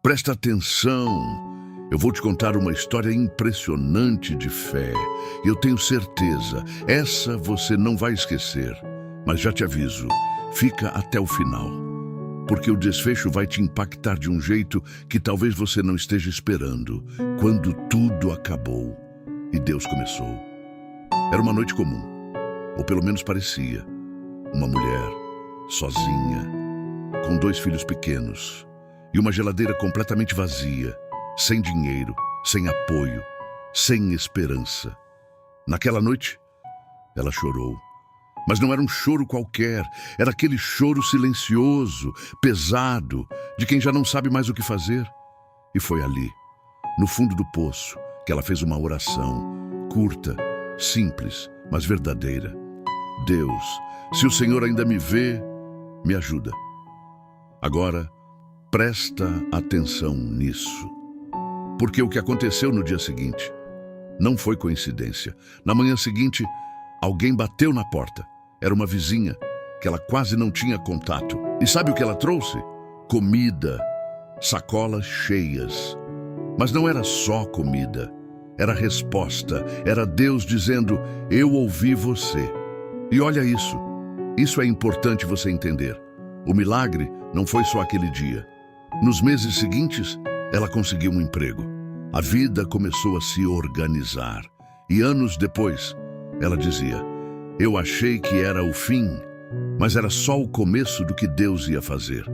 Presta atenção. Eu vou te contar uma história impressionante de fé. Eu tenho certeza, essa você não vai esquecer. Mas já te aviso, fica até o final. Porque o desfecho vai te impactar de um jeito que talvez você não esteja esperando. Quando tudo acabou e Deus começou. Era uma noite comum, ou pelo menos parecia. Uma mulher, sozinha, com 2 filhos pequenos e uma geladeira completamente vazia, sem dinheiro, sem apoio, sem esperança. Naquela noite, ela chorou. Mas não era um choro qualquer, era aquele choro silencioso, pesado, de quem já não sabe mais o que fazer. E foi ali, no fundo do poço, que ela fez uma oração, curta, simples, mas verdadeira. Deus, se o Senhor ainda me vê, me ajuda. Agora, presta atenção nisso. Porque o que aconteceu no dia seguinte não foi coincidência. Na manhã seguinte, alguém bateu na porta. Era uma vizinha que ela quase não tinha contato. E sabe o que ela trouxe? Comida, sacolas cheias. Mas não era só comida. Era resposta. Era Deus dizendo, eu ouvi você. E olha isso. Isso é importante você entender. O milagre não foi só aquele dia. Nos meses seguintes, ela conseguiu um emprego. A vida começou a se organizar. E anos depois, ela dizia, eu achei que era o fim, mas era só o começo do que Deus ia fazer.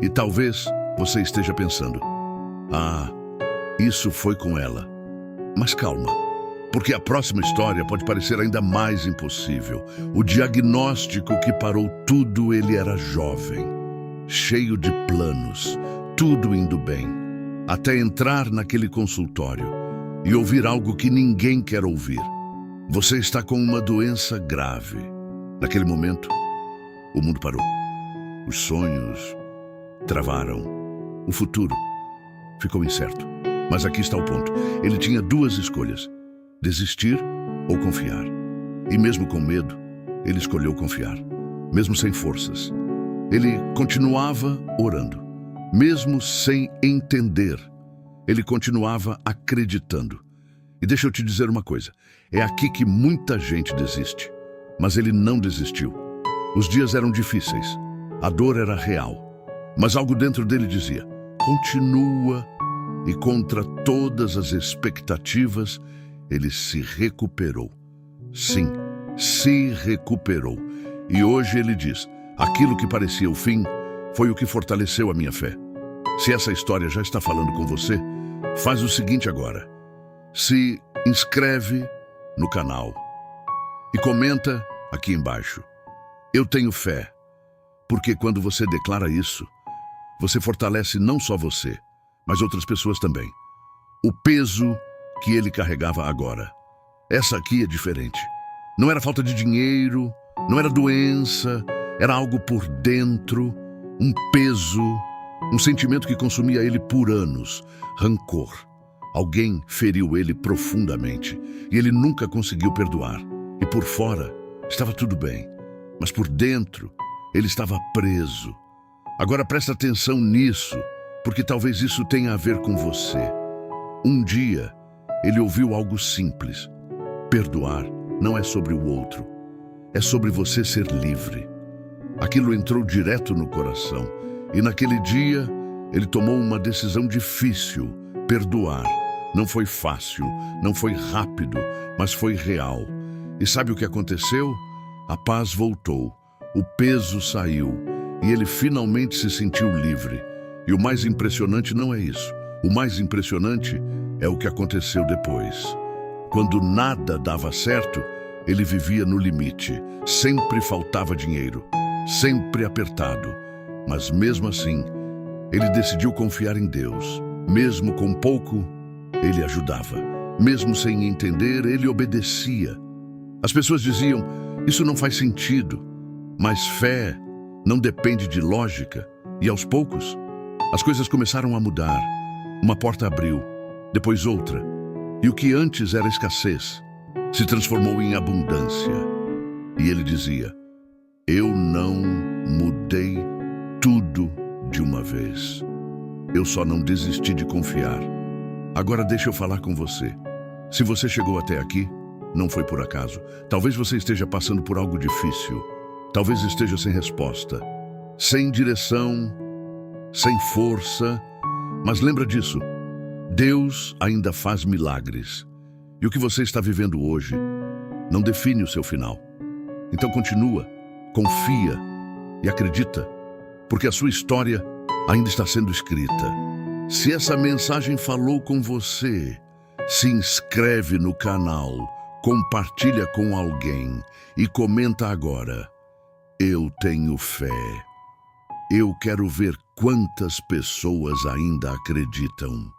E talvez você esteja pensando, isso foi com ela. Mas calma, porque a próxima história pode parecer ainda mais impossível. O diagnóstico que parou tudo, ele era jovem, cheio de planos, tudo indo bem, até entrar naquele consultório e ouvir algo que ninguém quer ouvir. Você está com uma doença grave. Naquele momento, o mundo parou. Os sonhos travaram. O futuro ficou incerto. Mas aqui está o ponto. Ele tinha 2 escolhas: desistir ou confiar. E mesmo com medo, ele escolheu confiar. Mesmo sem forças. Ele continuava orando. Mesmo sem entender, ele continuava acreditando. E deixa eu te dizer uma coisa, é aqui que muita gente desiste. Mas ele não desistiu. Os dias eram difíceis, a dor era real. Mas algo dentro dele dizia, continua. E contra todas as expectativas, ele se recuperou. Sim, se recuperou. E hoje ele diz, aquilo que parecia o fim, foi o que fortaleceu a minha fé. Se essa história já está falando com você, faz o seguinte agora. Se inscreve no canal e comenta aqui embaixo. Eu tenho fé, porque quando você declara isso, você fortalece não só você, mas outras pessoas também. O peso que ele carregava agora. Essa aqui é diferente. Não era falta de dinheiro, não era doença, era algo por dentro, um peso, um sentimento que consumia ele por anos, rancor. Alguém feriu ele profundamente e ele nunca conseguiu perdoar. E por fora estava tudo bem, mas por dentro ele estava preso. Agora presta atenção nisso, porque talvez isso tenha a ver com você. Um dia ele ouviu algo simples. Perdoar não é sobre o outro, é sobre você ser livre. Aquilo entrou direto no coração e naquele dia ele tomou uma decisão difícil. Perdoar. Não foi fácil, não foi rápido, mas foi real. E sabe o que aconteceu? A paz voltou, o peso saiu e ele finalmente se sentiu livre. E o mais impressionante não é isso. O mais impressionante é o que aconteceu depois. Quando nada dava certo, ele vivia no limite. Sempre faltava dinheiro, sempre apertado. Mas mesmo assim, ele decidiu confiar em Deus. Mesmo com pouco, ele ajudava. Mesmo sem entender, ele obedecia. As pessoas diziam, isso não faz sentido. Mas fé não depende de lógica. E aos poucos, as coisas começaram a mudar. Uma porta abriu, depois outra. E o que antes era escassez, se transformou em abundância. E ele dizia, eu não mudei tudo de uma vez. Eu só não desisti de confiar. Agora deixa eu falar com você. Se você chegou até aqui, não foi por acaso. Talvez você esteja passando por algo difícil. Talvez esteja sem resposta, sem direção, sem força. Mas lembra disso. Deus ainda faz milagres. E o que você está vivendo hoje não define o seu final. Então continua, confia e acredita, porque a sua história ainda está sendo escrita. Se essa mensagem falou com você, se inscreve no canal, compartilha com alguém e comenta agora. Eu tenho fé. Eu quero ver quantas pessoas ainda acreditam.